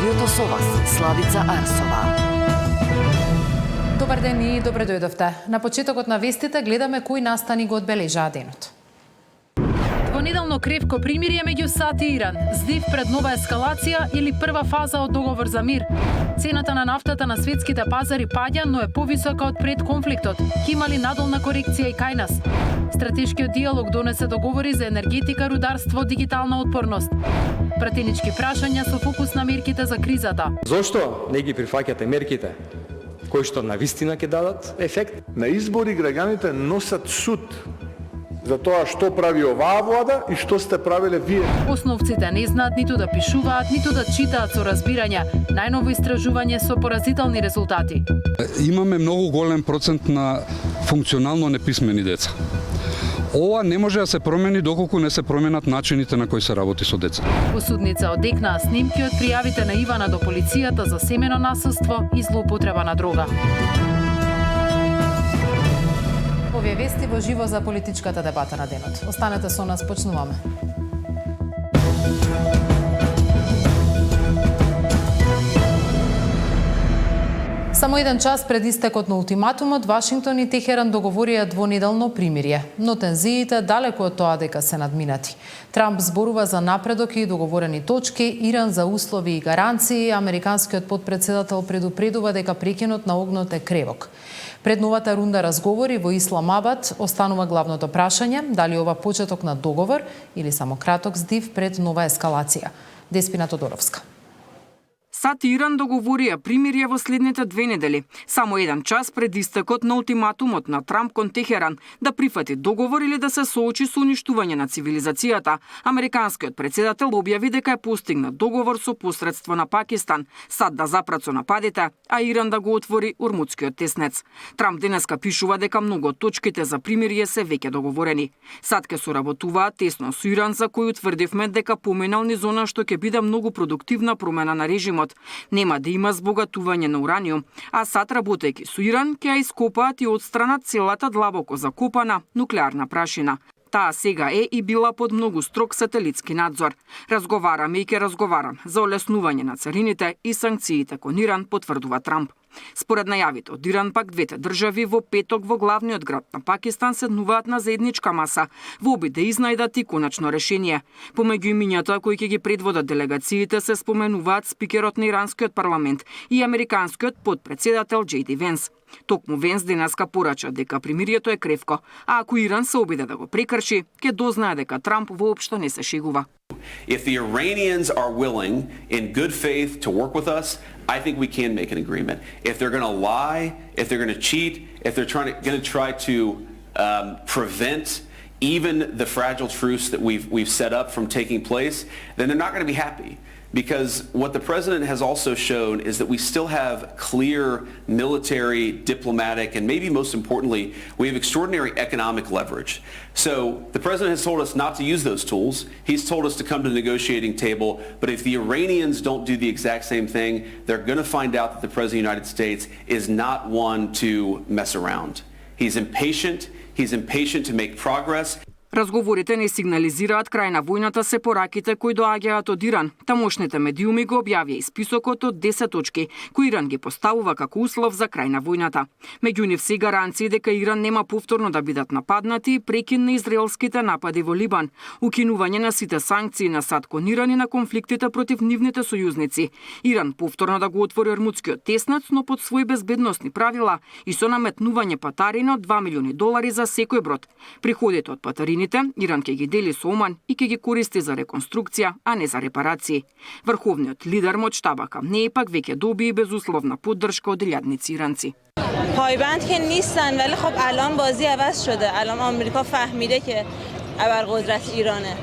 студиото со вас, Славица Арсова. Добар ден и добре дојдовте. На почетокот на вестите гледаме кои настани го одбележаа денот. Двонеделно кревко примирие меѓу САД и Иран, здив пред нова ескалација или прва фаза од договор за мир. Цената на нафтата на светските пазари паѓа, но е повисока од пред конфликтот. Има ли надолна корекција и кај нас? Стратешкиот диалог донесе договори за енергетика, рударство, дигитална отпорност. Пратенички прашања со фокус на мерките за кризата. Зошто не ги прифаќате мерките кои што навистина ќе дадат ефект? На избори граѓаните носат суд за тоа што прави оваа влада и што сте правеле вие. Основците не знаат ниту да пишуваат, ниту да читаат со разбирање. Најново истражување со поразителни резултати. Имаме многу голем процент на функционално неписмени деца. Ова не може да се промени доколку не се променат начините на кои се работи со деца. Во судница одекнаа снимки од пријавите на Ивана до полицијата за семено насилство и злоупотреба на дрога. Овие вести во живо за политичката дебата на денот. Останете со нас, почнуваме. Само еден час пред истекот на ултиматумот, Вашингтон и Техеран договорија двонеделно примирие, но тензиите далеку од тоа дека се надминати. Трамп зборува за напредок и договорени точки, Иран за услови и гаранции, американскиот подпредседател предупредува дека прекинот на огнот е кревок. Пред новата рунда разговори во Исламабад останува главното прашање дали ова почеток на договор или само краток здив пред нова ескалација. Деспина Тодоровска. САД и Иран договорија примирие во следните 2 недели, само еден час пред истекот на ултиматумот на Трамп кон Техеран да прифати договор или да се соочи со уништување на цивилизацијата. Американскиот председател објави дека е постигнат договор со посредство на Пакистан, САД да запрат со нападите, а Иран да го отвори Ормудскиот теснец. Трамп денеска пишува дека многу од точките за примирие се веќе договорени. САД ќе соработуваат тесно со Иран, за кој утврдивме дека поминал низ она што ќе биде многу продуктивна промена на режимот. Нема да има збогатување на ураниум, а САД работејќи со Иран ќе ја ископаат и отстранат целата длабоко закопана нуклеарна прашина. Таа сега е и била под многу строг сателитски надзор. Разговараме и ќе разговарам за олеснување на царините и санкциите кон Иран, потврдува Трамп. Според најавите од Иран, пак двете држави во петок во главниот град на Пакистан седнуваат на заедничка маса во обид да изнајдат и конечно решение. Помеѓу имињата кои ќе ги предводат делегациите се споменуваат спикерот на иранскиот парламент и американскиот подпредседател J.D. Венс. Токму Венс денеска порача дека примирието е кревко, а ако Иран се обиде да го прекрши, ќе дознае дека Трамп воопшто не се шегува. If the Iranians are willing, in good faith, to work with us, I think we can make an agreement. If they're going to lie, if they're going to cheat, if they're going to try to prevent even the fragile truce that we've set up from taking place, then they're not going to be happy. Because what the president has also shown is that we still have clear military, diplomatic, and maybe most importantly, we have extraordinary economic leverage. So the president has told us not to use those tools. He's told us to come to the negotiating table. But if the Iranians don't do the exact same thing, they're going to find out that the president of the United States is not one to mess around. He's impatient. He's impatient to make progress. Разговорите не сигнализираат крај на војната се пораките кои доаѓаат од Иран. Тамошните медиуми го објавија и списокот од 10 точки, кои Иран ги поставува како услов за крај на војната. Меѓу нив се гаранции дека Иран нема повторно да бидат нападнати и прекин на израелските напади во Либан, укинување на сите санкции на САД кон Иран и на конфликтите против нивните сојузници. Иран повторно да го отвори Ормудскиот теснец, но под своји безбедносни правила и со наметнување патарина од $2 милиони за секој брод. Приходите од патарините Иран ќе ги дели со Оман и ќе ги користи за реконструкција, а не за репарации. Врховниот лидер Моџтаба Камнеи пак веќе доби безусловна поддршка од илјадници иранци. پایبند که نیستن ولی خب الان بازی عوض شده. الان آمریکا فهمیده که ابرقدرت ایرانه.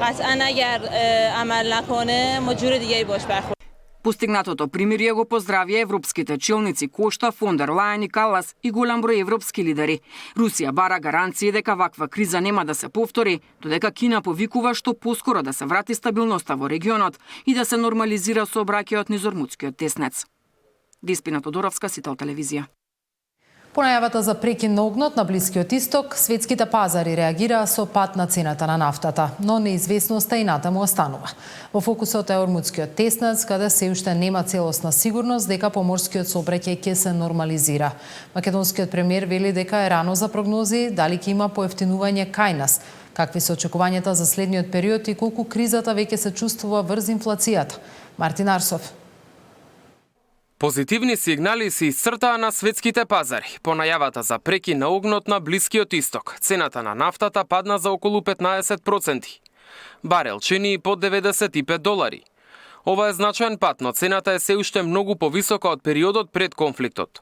قطعا اگر عمل نکنه ما جور دیگه‌ای باش برخورد. Постигнатото примирие го поздравија европските челници Кошта, фон дер Лајен и Калас и голем број европски лидери. Русија бара гаранции дека ваква криза нема да се повтори, додека Кина повикува што поскоро да се врати стабилноста во регионот и да се нормализира сообраќајот низ Ормудскиот теснец. Деспина Тодоровска, Сител телевизија. По најавата за прекин на огнот на Блискиот исток, светските пазари реагираа со пат на цената на нафтата, но неизвестноста и натаму останува. Во фокусот е Ормудскиот теснец, каде се уште нема целосна сигурност дека поморскиот сообраќај ќе се нормализира. Македонскиот премиер вели дека е рано за прогнози дали ќе има поевтинување кај нас, какви се очекувањата за следниот период и колку кризата веќе се чувствува врз инфлацијата. Мартин Арсов. Позитивни сигнали се исцртаа на светските пазари. По најавата за прекин на огнот на Блискиот исток, цената на нафтата падна за околу 15%. Барел чини под $95. Ова е значаен пат, но цената е се уште многу повисока од периодот пред конфликтот.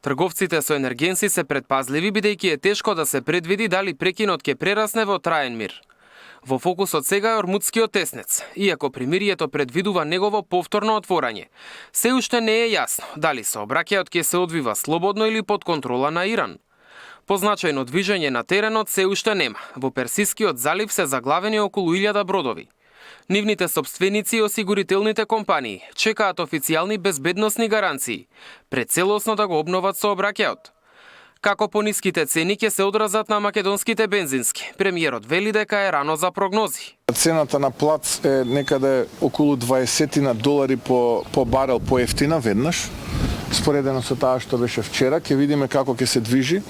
Трговците со енергенси се предпазливи, бидејќи е тешко да се предвиди дали прекинот ќе прерасне во траен мир. Во фокусот сега е Ормудскиот теснец. Иако примирието предвидува негово повторно отворање, се уште не е јасно дали сообраќајот ќе се одвива слободно или под контрола на Иран. Позначајно движење на теренот се уште нема. Во Персискиот залив се заглавени околу 1000 бродови. Нивните сопственици и осигурителните компании чекаат официјални безбедносни гаранции пред целосно да го обноват сообраќајот. Како пониските цени ќе се одразат на македонските бензински, премиерот вели дека е рано за прогнози. Цената на плац е некаде околу $20 по барел поевтина веднаш. Споредено со таа што беше вчера, ќе видиме како ќе се движи.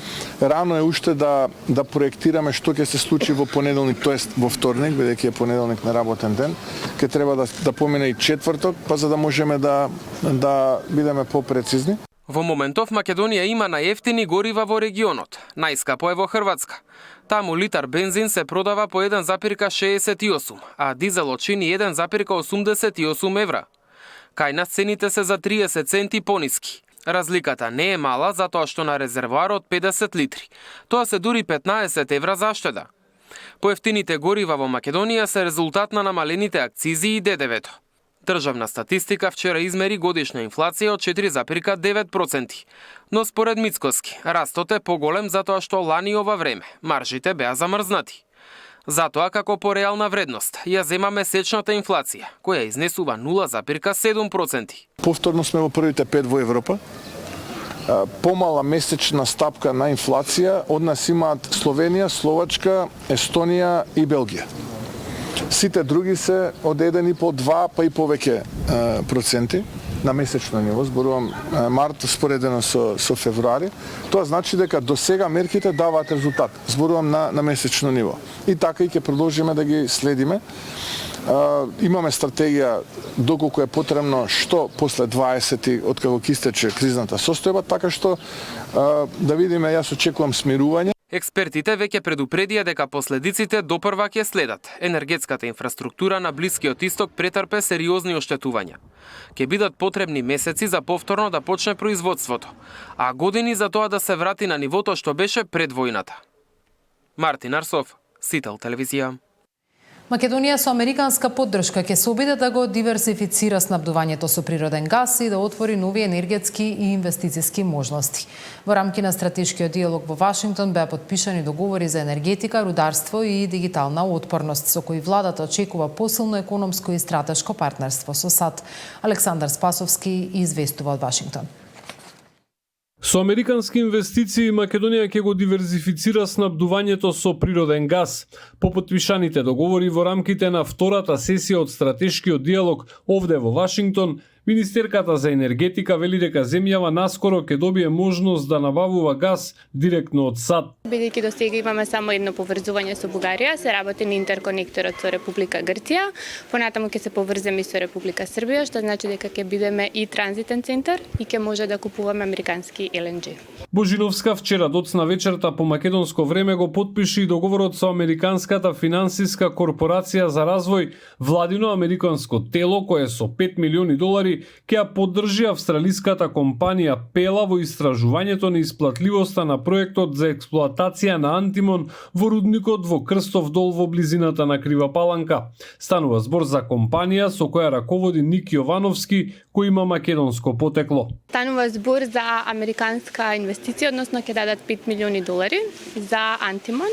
Рано е уште да проектираме што ќе се случи во понеделник, тоест во вторник, бидејќи е понеделник на работен ден. Ќе треба да помине и четврток, па за да можеме да бидеме попрецизни. Во моментов Македонија има најевтини горива во регионот. Најскапо е во Хрватска. Таму литар бензин се продава по 1,68, а дизелот чини 1,88 евра. Кај нас цените се за 30 центи пониски. Разликата не е мала затоа што на резервоарот 50 литри. Тоа се дури 15 евра заштеда. Поевтините горива во Македонија се резултат на намалените акцизи и ДДВ-то. Државна статистика вчера измери годишна инфлација од 4,9%, но според Мицкоски, растот е поголем затоа што лани ова време маржите беа замрзнати. Затоа како по реална вредност ја зема месечната инфлација, која изнесува 0,7%. Повторно сме во првите 5 во Европа. Помала месечна стапка на инфлација од нас имаат Словенија, Словачка, Естонија и Белгија. Сите други се од 1,5-2 па и повеќе проценти на месечно ниво, зборувам март споредено со февруари. Тоа значи дека до сега мерките даваат резултат, зборувам на месечно ниво. И така и ќе продолжиме да ги следиме. Имаме стратегија доколку е потребно што после 20 откако ќе истече кризната состојба, така што да видиме, јас очекувам смирување. Експертите веќе предупредија дека последиците допрва ќе следат. Енергетската инфраструктура на Блискиот исток претрпе сериозни оштетувања. Ќе бидат потребни месеци за повторно да почне производството, а години за тоа да се врати на нивото што беше пред војната. Мартин Арсов, Сител телевизија. Македонија со американска поддршка ќе се обиде да го диверсифицира снабдувањето со природен газ и да отвори нови енергетски и инвестициски можности. Во рамки на стратешкиот диалог во Вашингтон беа подпишани договори за енергетика, рударство и дигитална отпорност, со кои владата очекува посилно економско и стратешко партнерство со САД. Александар Спасовски известува од Вашингтон. Со американски инвестиции Македонија ќе го диверзифицира снабдувањето со природен газ. По подпишаните договори во рамките на втората сесија од стратешкиот диалог овде во Вашингтон, Министерката за енергетика вели дека земјава наскоро ќе добие можност да набавува газ директно од САД. Бидејќи до сега имаме само едно поврзување со Бугарија, се работи на интерконекторот со Република Грција, понатаму ќе се поврземе и со Република Србија, што значи дека ќе бидеме и транзитен центар и ќе може да купуваме американски LNG. Божиновска вчера доцна вечерта по македонско време го потпиши и договорот со Американската финансиска корпорација за развој, владино американско тело кое со $5 милиони ќе ја поддржи австралиската компанија Пела во истражувањето на исплатливоста на проектот за експлоатација на антимон во рудникот во Крстов дол во близината на Крива Паланка. Станува збор за компанија со која раководи Ник Јовановски, кој има македонско потекло. Станува збор за американска инвестиција, односно ќе дадат $5 милиони за Антимон.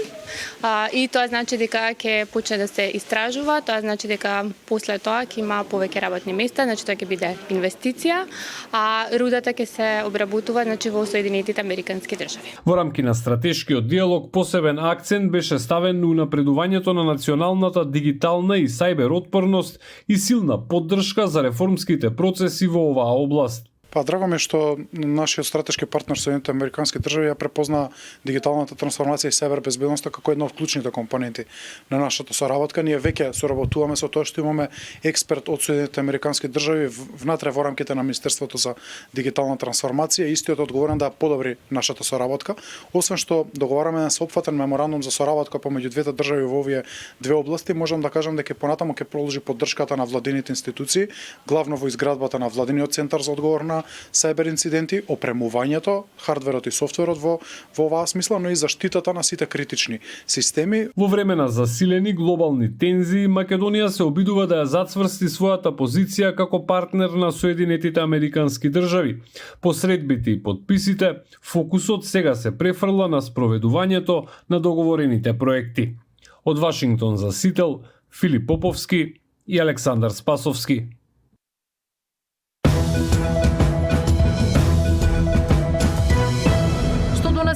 И тоа значи дека ќе почне да се истражува, тоа значи дека после тоа ќе има повеќе работни места, значи тоа ќе биде инвестиција, а рудата ќе се обработува значи во Соединетите Американски држави. Во рамки на стратешкиот диалог посебен акцент беше ставен на унапредувањето на националната дигитална и сајбер отпорност и силна поддршка за реформските процеси во оваа област. Драго ми е што нашиот стратешки партнер Соединетите Американски држави ја препозна дигиталната трансформација и сајбер безбедноста како една од клучните компоненти на нашата соработка. Ние веќе соработуваме со тоа што имаме експерт од Соединетите Американски држави внатре во рамките на Министерството за дигитална трансформација, истиот одговорен да подобри нашата соработка. Освен што договараме на сеопфатен меморандум за соработка помеѓу двете држави во овие две области, можам да кажам дека понатаму ќе продолжи поддршката на владините институции, главно во изградбата на владиниот центар за одговор на сајбер инциденти, опремувањето, хардверот и софтверот во оваа смисла, но и заштитата на сите критични системи. Во време на засилени глобални тензии, Македонија се обидува да ја зацврсти својата позиција како партнер на Соединетите Американски држави. По средбите и подписите, фокусот сега се префрла на спроведувањето на договорените проекти. Од Вашингтон за Сител, Филип Поповски и Александар Спасовски.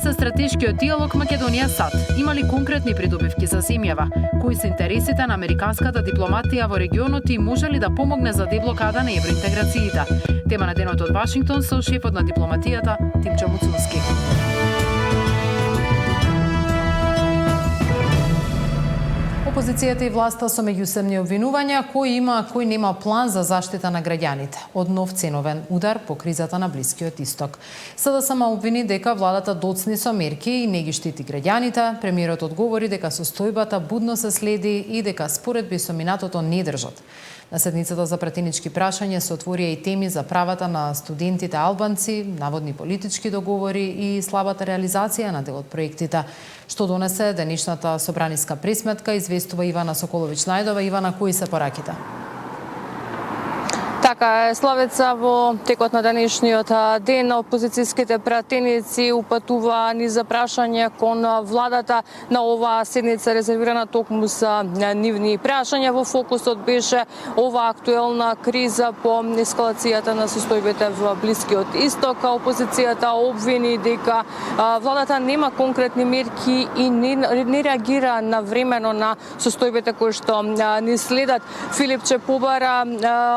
Се стратешкиот диалог Македонија-САД. Има ли конкретни придобивки за земјава? Кои се интересите на американската дипломатија во регионот и може ли да помогне за деблокада на евроинтеграциите? Тема на денот од Вашингтон со шефот на дипломатијата Тимчо Муцунски. Опозицијата и власта со меѓусебни обвинувања кој има, а кој нема план за заштита на граѓаните од нов ценовен удар по кризата на Блискиот Исток. СДСМ обвини дека владата доцни со мерки и не ги штити граѓаните. Премиерот одговори дека состојбата будно се следи и дека споредби со минатото не држат. На седницата за пратенички прашања се отворија и теми за правата на студентите албанци, наводни политички договори и слабата реализација на дел од проектите. Што донесе денешната собраниска пресметка, известува Ивана Соколовиќ-Најдова. Ивана, кои се пораките? Така е, Славица, во текот на денешниот ден опозицијските пратеници упатува низ прашања кон владата. На оваа седница резервирана токму за нивни прашања. Во фокусот беше ова актуелна криза по ескалацијата на состојбите во Блискиот Исток. Опозицијата обвини дека владата нема конкретни мерки и не реагира навремено на состојбите кои што ни следат. Филипче побара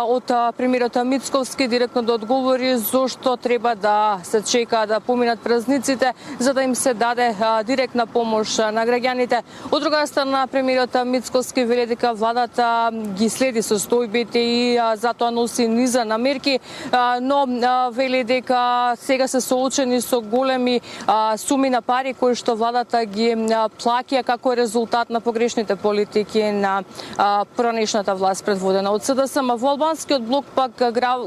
од премиерот Мицковски директно да одговори зошто треба да се чека да поминат празниците за да им се даде директна помош на граѓаните. Од друга страна, премиерот Мицковски вели дека владата ги следи состојбите и затоа носи низа на мерки, но вели дека сега се соочени со големи суми на пари кои што владата ги плаќа како резултат на погрешните политики на поранешната власт предводена од СДСМ. Во албанскиот блок пак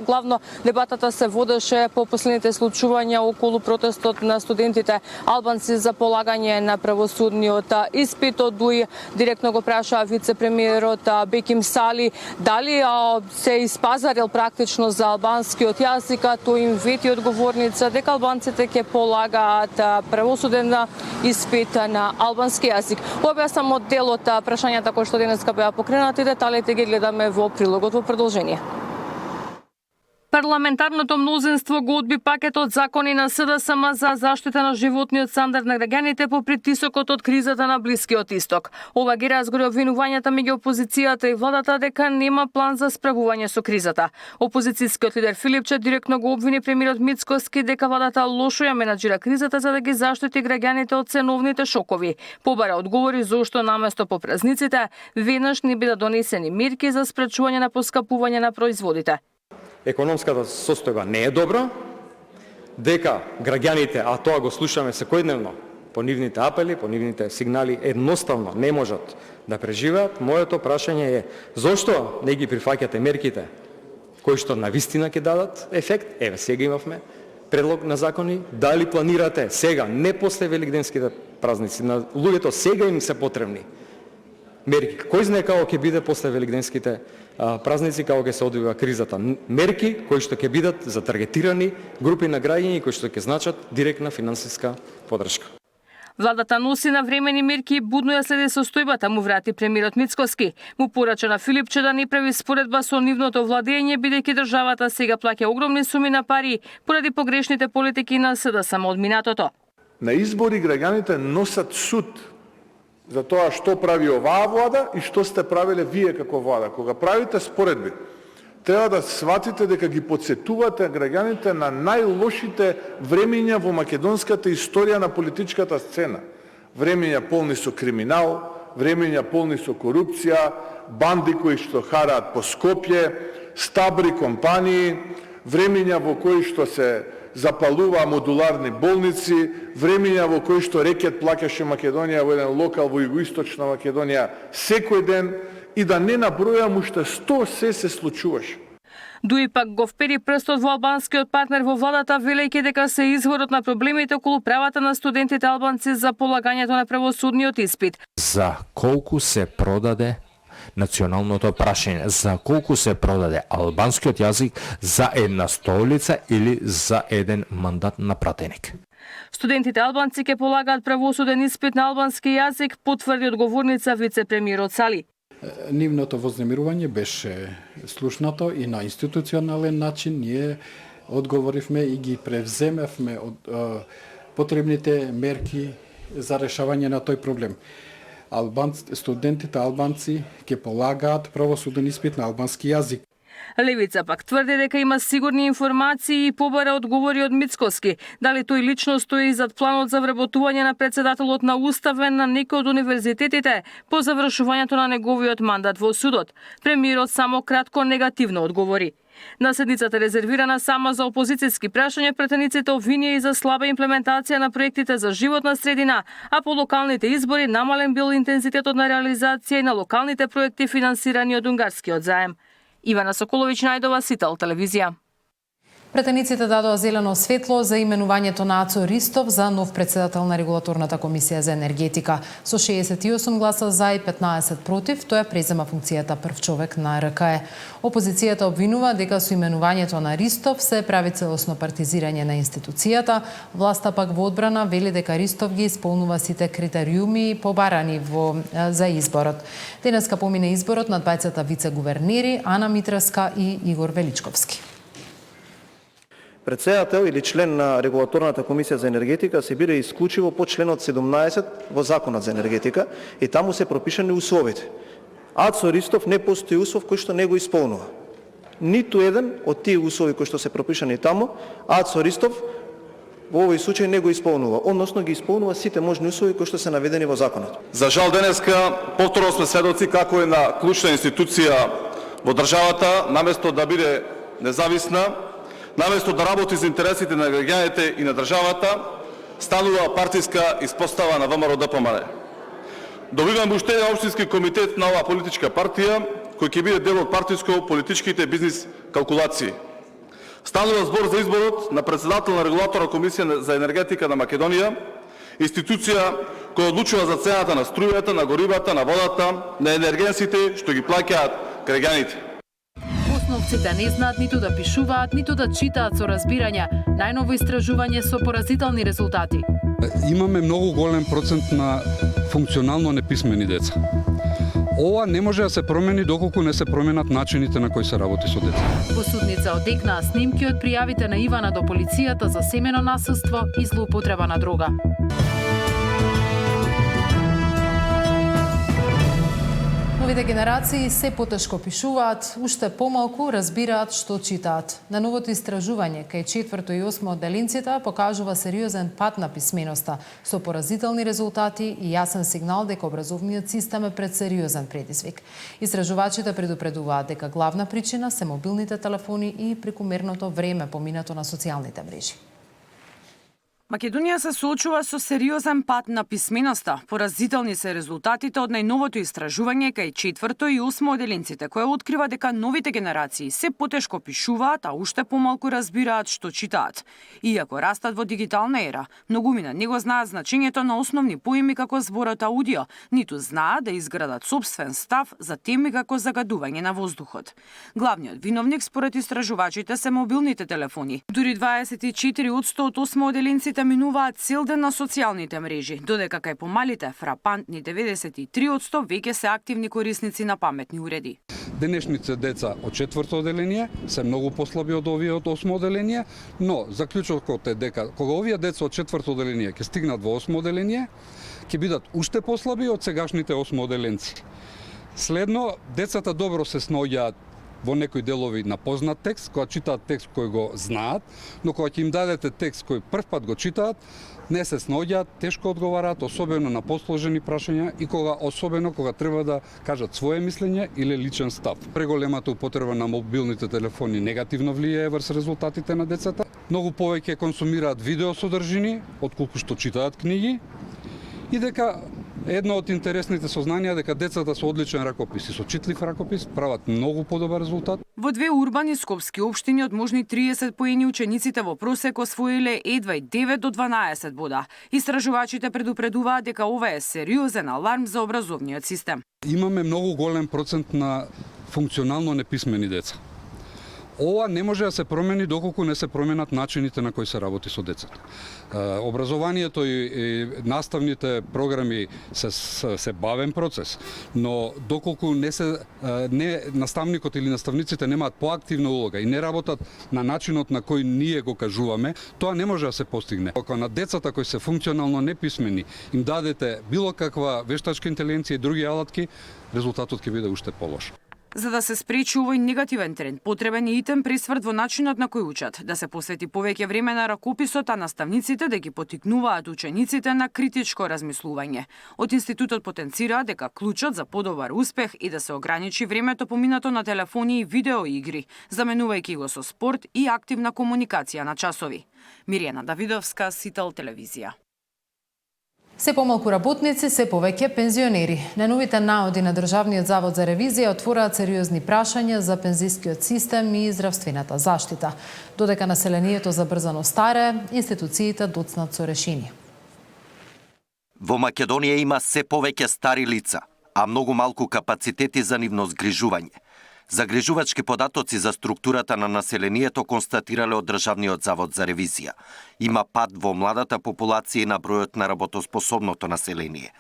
главно дебатата се водеше по последните случувања околу протестот на студентите албанци за полагање на правосудниот испит. Дуј директно го праша вице-премиерот Беким Сали дали се испазарил практично за албанскиот јазик, а тој им вети одговорница дека албанците ќе полагаат правосуден испит на албански јазик. Ова беа само дел од прашањата кои што денеска беа покренати, деталите ги гледаме во прилогот во продолжение. Парламентарното мнозинство го одби пакетот закони на СДСМ за заштита на животниот стандард на граѓаните по притисокот од кризата на Блискиот Исток. Ова ги разгори обвинувањата меѓу опозицијата и владата дека нема план за справување со кризата. Опозицијскиот лидер Филипче директно го обвини премиерот Мицковски дека владата лошо ја менаџира кризата за да ги заштити граѓаните од ценовните шокови. Побара одговори зошто наместо по празниците веднаш не бидат донесени мерки за спречување на поскапување на производите. Економската состојба не е добра, дека граѓаните, а тоа го слушаме секојдневно по нивните апели, по нивните сигнали, едноставно не можат да преживеат. Моето прашање е зошто не ги прифаќате мерките кои што навистина ќе дадат ефект? Еве, сега имавме предлог на закони. Дали планирате сега, не после великденските празници, на луѓето сега им се потребни мерки. Кој знае како ќе биде после великденските празници, како ќе се одвива кризата. Мерки кои што ќе бидат за таргетирани групи на граѓани кои што ќе значат директна финансиска подршка. Владата носи навремени мерки и будно ја следи состојбата, му врати премиерот Мицкоски. Му порача на Филипче да не прави споредба со нивното владење, бидејќи државата сега плаќа огромни суми на пари поради погрешните политики на СДСМ од минатото. На избори граѓаните носат суд за тоа што прави оваа влада и што сте правиле вие како влада. Кога правите споредби, треба да сватите дека ги потсетувате граѓаните на најлошите времења во македонската историја на политичката сцена. Времења полни со криминал, времења полни со корупција, банди кои што хараат по Скопје, стабри компании, времења во кои што се запалува модуларни болници, времења во кои што рекет плаќаше Македонија во еден локал во југоисточна Македонија секој ден, и да не набројам уште 100 се случуваше. Дуи пак го впери прстот во албанскиот партнер во владата, велејќи дека се изворот на проблемите околу правата на студентите албанци за полагањето на правосудниот испит. За колку се продаде националното прашање, за колку се продаде албанскиот јазик за една столица или за еден мандат на пратеник. Студентите албанци ќе полагаат правосуден испит на албански јазик, потврди одговорница вице-премиерот Сали. Нивното вознемирување беше слушнато и на институционален начин ние одговоривме и ги превземевме од потребните мерки за решавање на тој проблем. Студентите албанци ќе полагаат правосуден испит на албански јазик. Левица пак тврди дека има сигурни информации и побара одговори од Мицкоски. Дали тој лично стои зад планот за вработување на председателот на Уставен на некој од универзитетите по завршувањето на неговиот мандат во судот. Премиерот само кратко негативно одговори. На седницата резервирана само за опозицијски прашања, претениците обвинија и за слаба имплементација на проектите за животна средина, а по локалните избори намален бил интензитетот на реализација и на локалните проекти финансирани од унгарскиот заем. Ивана Соколовиќ, Најдова, Сител телевизија. Претениците дадоа зелено светло за именувањето на Ацо Ристов за нов председател на Регулаторната комисија за енергетика. Со 68 гласа за и 15 против, тој презема функцијата прв човек на РКЕ. Опозицијата обвинува дека со именувањето на Ристов се прави целосно партизирање на институцијата. Власта пак во одбрана вели дека Ристов ги исполнува сите критериуми побарани за изборот. Денеска помине изборот на двајцата вице-гувернери Ана Митреска и Игор Величковски. Председател или член на Регулаторната комисија за енергетика се бира исклучиво по членот 17 во Законот за енергетика и таму се пропишани условите. Ацо Ристов не постои услов кој што не го исполнува. Ниту еден од тие услови кои што се пропишани таму, Ацо Ристов во овој случај не го исполнува, односно ги исполнува сите можни услови кои што се наведени во законот. За жал денеска повторно сме сведоци како една клучна институција во државата, наместо да биде независна, наместо да работи за интересите на граѓаните и на државата, станува партиска испостава на ВМРО ДПМН. Добиваме уште еден општински комитет на оваа политичка партија, кој ќе биде дел од партиско-политичките бизнис калкулации. Станува збор за изборот на председател на Регулаторна комисија за енергетика на Македонија, институција која одлучува за цената на струјата, на горивата, на водата, на енергенсите што ги плаќаат граѓаните. Основците не знаат ниту да пишуваат, ниту да читаат со разбирање. Најново истражување со поразителни резултати. Имаме многу голем процент на функционално неписмени деца. Ова не може да се промени доколку не се променат начините на кои се работи со деца. Во судница одекнаа снимки од пријавите на Ивана до полицијата за семено насилство и злоупотреба на дрога. Новите генерации се потешко пишуваат, уште помалку разбираат што читаат. На новото истражување кај 4 и 8 одделинците покажува сериозен пат на писменоста, со поразителни резултати и јасен сигнал дека образовниот систем е пред сериозен предизвик. Истражувачите предупредуваат дека главна причина се мобилните телефони и прекумерното време поминато на социјалните мрежи. Македонија се соочува со сериозен пат на писменоста. Поразителни се резултатите од најновото истражување кај 4 и 8 оделенците, кое открива дека новите генерации се потешко пишуваат, а уште помалку разбираат што читаат. Иако растат во дигитална ера, многумина не го знаат значењето на основни поими како зборот аудио, ниту знаат да изградат собствен став за теми како загадување на воздухот. Главниот виновник според истражувачите се мобилните телефони. Дури 24% од 8 оделенците минуваат цел ден на социјалните мрежи, додека кај помалите, фрапантни 93% веќе се активни корисници на паметни уреди. Денешните деца од 4-то оделение се многу послаби од овие од 8-то оделение, но заклучокот е дека кога овие деца од 4-то оделение ќе стигнат во 8-то оделение, ќе бидат уште послаби од сегашните 8 оделенци. Следно, децата добро се сноѓаат во некои делови на познат текст, кога читаат текст кој го знаат, но кога ќе им дадете текст кој првпат го читаат, не се сноѓаат, тешко одговараат, особено на посложени прашања и особено кога треба да кажат свое мислење или личен став. Преголемата употреба на мобилните телефони негативно влијае врз резултатите на децата. Многу повеќе консумираат видео содржини отколку што читаат книги и дека едно од интересните сознанија дека децата со одличен ракопис и со читлив ракопис прават многу подобар резултат. Во две урбани скопски општини од можни 30 поени учениците во просек освоиле едва 9 до 12 бода. Истражувачите предупредуваат дека ова е сериозен аларм за образовниот систем. Имаме многу голем процент на функционално неписмени деца. Ова не може да се промени доколку не се променат начините на кои се работи со децата. Образованието и наставните програми се бавен процес, но доколку не наставникот или наставниците немаат поактивна улога и не работат на начинот на кој ние го кажуваме, тоа не може да се постигне. Ако на децата кои се функционално неписмени им дадете било каква вештачка интелигенција и други алатки, резултатот ќе биде уште полош. За да се спречи овој негативен тренд, потребен е итен пресврт во начинот на кој учат, да се посвети повеќе време на ракописот, а наставниците да ги поттикнуваат учениците на критичко размислување. Од институтот потенцира дека клучот за подобар успех и да се ограничи времето поминато на телефони и видеоигри, заменувајќи го со спорт и активна комуникација на часови. Миријана Давидовска, Сител телевизија. Се помалку работници, се повеќе пензионери. Најновите наоди на Државниот завод за ревизија отвораат сериозни прашања за пензискиот систем и здравствената заштита. Додека населението забрзано старе, институциите доцнат со решение. Во Македонија има се повеќе стари лица, а многу малку капацитети за нивно згрижување. Загрижувачки податоци за структурата на населението констатирале од Државниот завод за ревизија. Има пад во младата популација и на бројот на работоспособното население.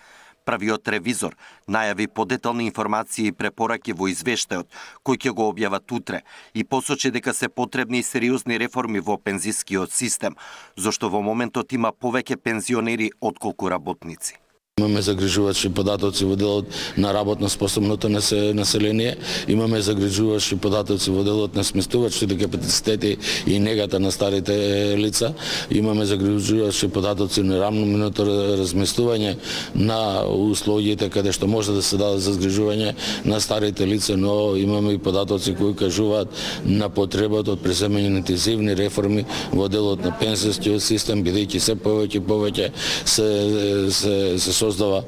Правиот ревизор најави подетални информации и препораки во извештајот, кој ќе го објават утре, и посочи дека се потребни и сериозни реформи во пензискиот систем, зашто во моментот има повеќе пензионери отколку работници. Имаме загрижувачки податоци во делот на работно способното население, имаме загрижувачки податоци во делот на сместувачките капацитети и негата на старите лица, имаме загрижувачки податоци на рамноминото разместување на условите каде што може да се даде за згрижување на старите лица, но имаме и податоци кои кажуваат на потребата од преземање на интензивни реформи во делот на пензискиот систем, бидејќи се повеќе се создава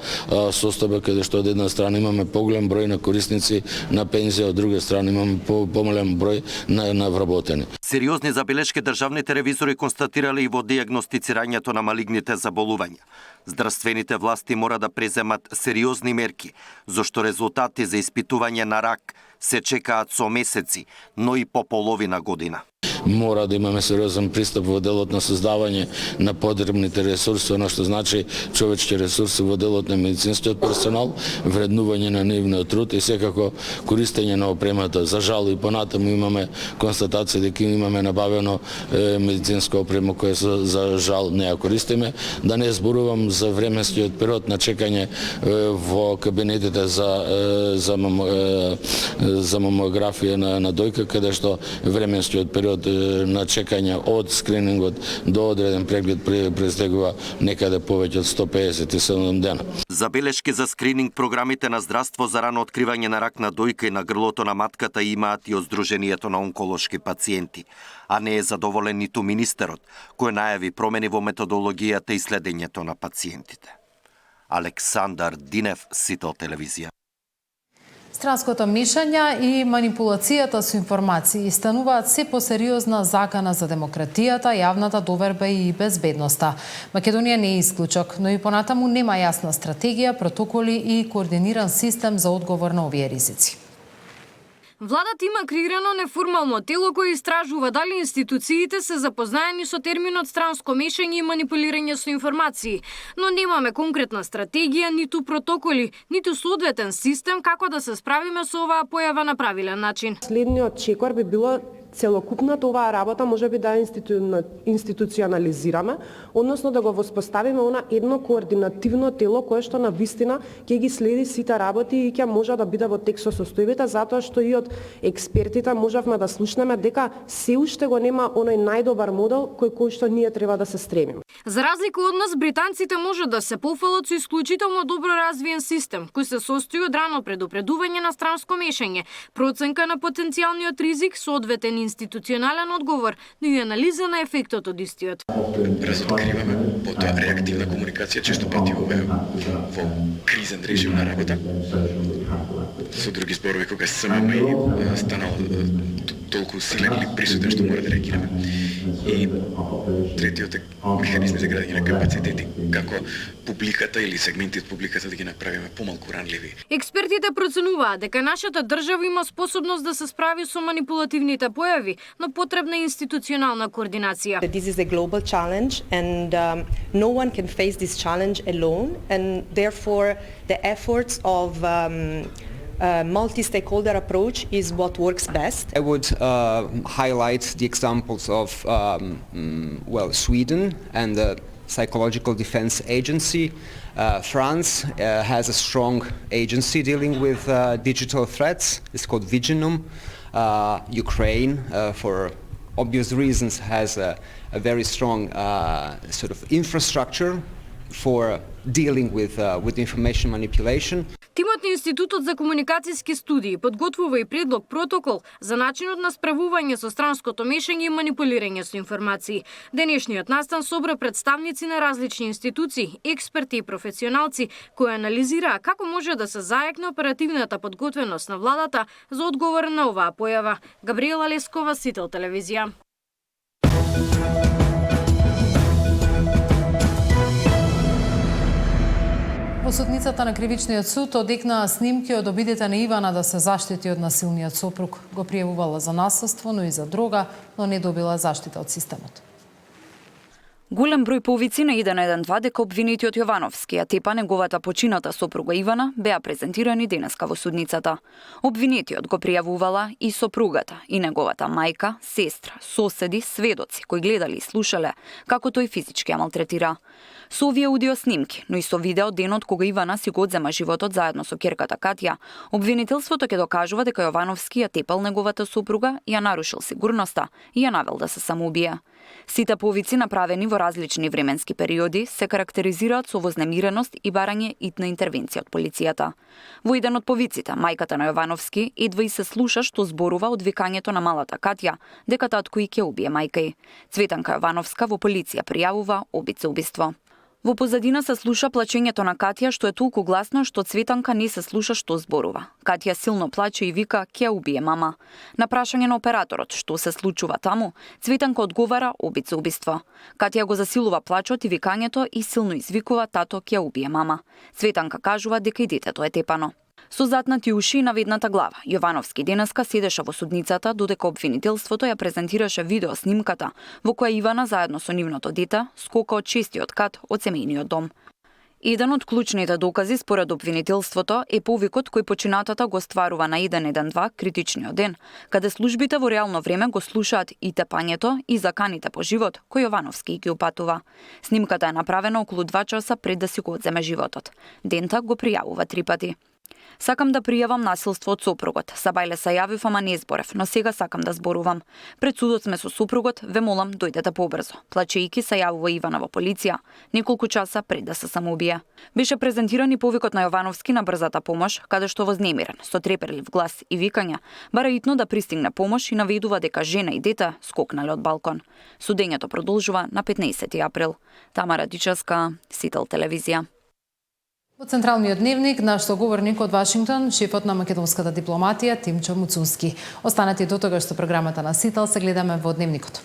состојба каде што од една страна имаме поголем број на корисници на пензија, од друга страна имаме помален број на вработени. Сериозни забелешки државните ревизори констатирале и во дијагностицирањето на малигните заболувања. Здравствените власти мора да преземат сериозни мерки, зашто резултати за испитување на рак се чекаат со месеци, но и по половина година. Мора да имаме сериозен пристап во делот на создавање на потребните ресурси, она што значи човечки ресурси во делот на медицинскиот персонал, вреднување на нивниот труд и секако користење на опремата. За жал и понатаму имаме констатација дека имаме набавено медицинска опрема која за жал не ја користиме. Да не зборувам за временскиот период на чекање во кабинетите за мамографија на дојка, каде што временскиот период на чекање од скринингот до одреден преглед претегува некаде повеќе од 157 дена. Забелешки за скрининг програмите на здравство за рано откривање на рак на дојка и на грлото на матката имаат и од Сдруженијето на онколошки пациенти, а не е задоволен ниту министерот, кој најави промени во методологијата и следењето на пациентите. Александар Динев, Сител телевизија. Странското мишање и манипулацијата со информации стануваат се посериозна закана за демократијата, јавната доверба и безбедноста. Македонија не е исклучок, но и понатаму нема јасна стратегија, протоколи и координиран систем за одговор на овие ризици. Владата има креирано неформално тело кое истражува дали институциите се запознаени со терминот странско мешање и манипулирање со информации, но немаме конкретна стратегија, ниту протоколи, ниту соодветен систем како да се справиме со оваа појава на правилен начин. Следниот чекор би било целокупната оваа работа може би да институционализираме, односно да го воспоставиме она едно координативно тело кое што на вистина ќе ги следи сите работи и ќе може да биде во текст со состојбите, затоа што и од експертите можевме да слушнеме дека се уште го нема оној најдобар модел кој што ние треба да се стремиме. За разлика од нас, британците можат да се пофалат со исклучително добро развиен систем, кој се состои од рано предупредување на странско мешање, проценка на потенцијалниот ризик, соодветен институционален одговор, но и анализа на ефектот од истиот. Разоткриваме потоа реактивна комуникација, често пати во кризен режим на работа. Со други зборови, кога СММ станал толку силен или присутен што мора да реагираме. И третиот е механизми за градење на капацитети, како публиката или сегменти од публиката да ги направиме помалку ранливи. Експертите проценуваат дека нашата држава има способност да се справи со манипулативните појави, но потребна е институционална координација. This is a global challenge and no one can face this challenge alone, and therefore the efforts of multi-stakeholder approach is what works best. I would highlight the examples of Sweden and the Psychological Defense Agency. France has a strong agency dealing with digital threats. It's called Viginum. Ukraine, for obvious reasons, has a very strong sort of infrastructure for dealing with information manipulation. Тимот на Институтот за комуникацијски студии подготвува и предлог протокол за начинот на справување со странското мешање и манипулирање со информации. Денешниот настан собра представници на различни институции, експерти и професионалци кои анализираа како може да се зајакне оперативната подготвеност на владата за одговор на оваа појава. Габриела Лескова, Сител телевизија. Во судницата на Кривичниот суд одекнаа снимки од обидите на Ивана да се заштити од насилниот сопруг. Го пријавувала за насилство, но и за дрога, но не добила заштита од системот. Голем број повици на 112 дека обвинетиот Јовановски, а тепа неговата почината сопруга Ивана, беа презентирани денеска во судницата. Обвинетиот го пријавувала и сопругата, и неговата мајка, сестра, соседи, сведоци кои гледали и слушале како тој физички ја малтретира. Со овие аудио снимки, но и со видео денот кога Ивана си го одзема животот заедно со ќерката Катја, обвинителството ќе докажува дека Јовановски ја тепал неговата сопруга, ја нарушил сигурноста и ја навел да се самоубие. Сите повици направени во различни временски периоди се карактеризираат со вознемиреност и барање итна интервенција од полицијата. Во еден од повиците, мајката на Јовановски едва и се слуша што зборува од викањето на малата Катја дека татко и ќе убие мајка ѝ. Цветанка Јовановска во полиција пријавува обид за убиство. Во позадина се слуша плачењето на Катја, што е толку гласно што Цветанка не се слуша што зборува. Катја силно плаче и вика ќе убие мама. На прашање на операторот што се случува таму, Цветанка одговара обид за убиство. Катја го засилува плачот и викањето и силно извикува тато ќе убие мама. Цветанка кажува дека и детето е тепано. Со затнати уши и наведната глава, Јовановски денеска седеше во судницата додека обвинителството ја презентираше видео снимката во која Ивана заедно со нивното дете скока од 6-тиот кат од семејниот дом. Еден од клучните докази според обвинителството е повикот кој починатата го стварува на 112 критичниот ден, каде службите во реално време го слушаат и тепањето и заканите по живот кој Јовановски ги упатува. Снимката е направена околу 2 часа пред да си го одземе животот. Дента го пријавува 3 пати. Сакам да пријавам насилство од сопругот. Сабајле се јавив, ама не зборев, но сега сакам да зборувам. Пред судот сме со сопругот, ве молам, дојдете побрзо. Плачејки се јавува Ивана во полиција, неколку часа пред да се самоубие. Беше презентиран и повикот на Јовановски на брзата помош, каде што вознемирен, со треперлив глас и викања, бара итно да пристигне помош и наведува дека жена и дете скокнале од балкон. Судењето продолжува на 15 април. Тамара Дичевска, Сител телевизија. Во Централниот дневник, наш соговорник од Вашингтон, шефот на македонската дипломатија Тимчо Муцунски. Останете до тогаш со програмата на Сител, се гледаме во дневникот.